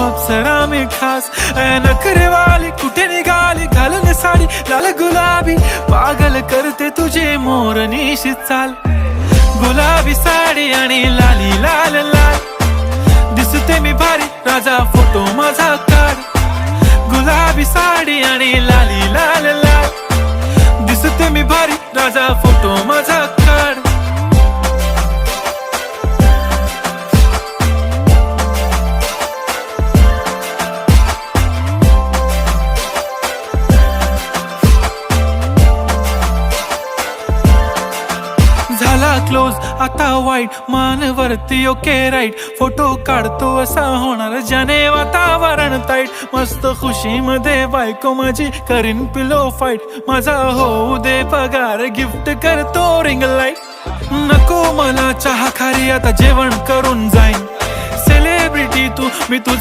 अप्सरा मी खास नखरे वाली कुठे निघाली घालून साडी लाल गुलाबी पागल करते तुझे मोरनीशी चाल गुलाबी साडी आणि लाली लाल लाल दिसते मी भारी राजा फोटो माझा काढ गुलाबी साडी आणि लाली लाल लाल दिसते मी भारी राजा फोटो माझा काढ झाला क्लोज आता वाईट मानवरती ओके राईट फोटो काढतो असा होणार ज्याने वातावरण ताईट मस्त खुशी मध्ये बायको माझी करीन पिलो फाईट माझा होऊ दे पगार गिफ्ट करतो रिंग लाईट नको मला चहा खारी आता जेवण करून जाईन सेलिब्रिटी तू मी तुझा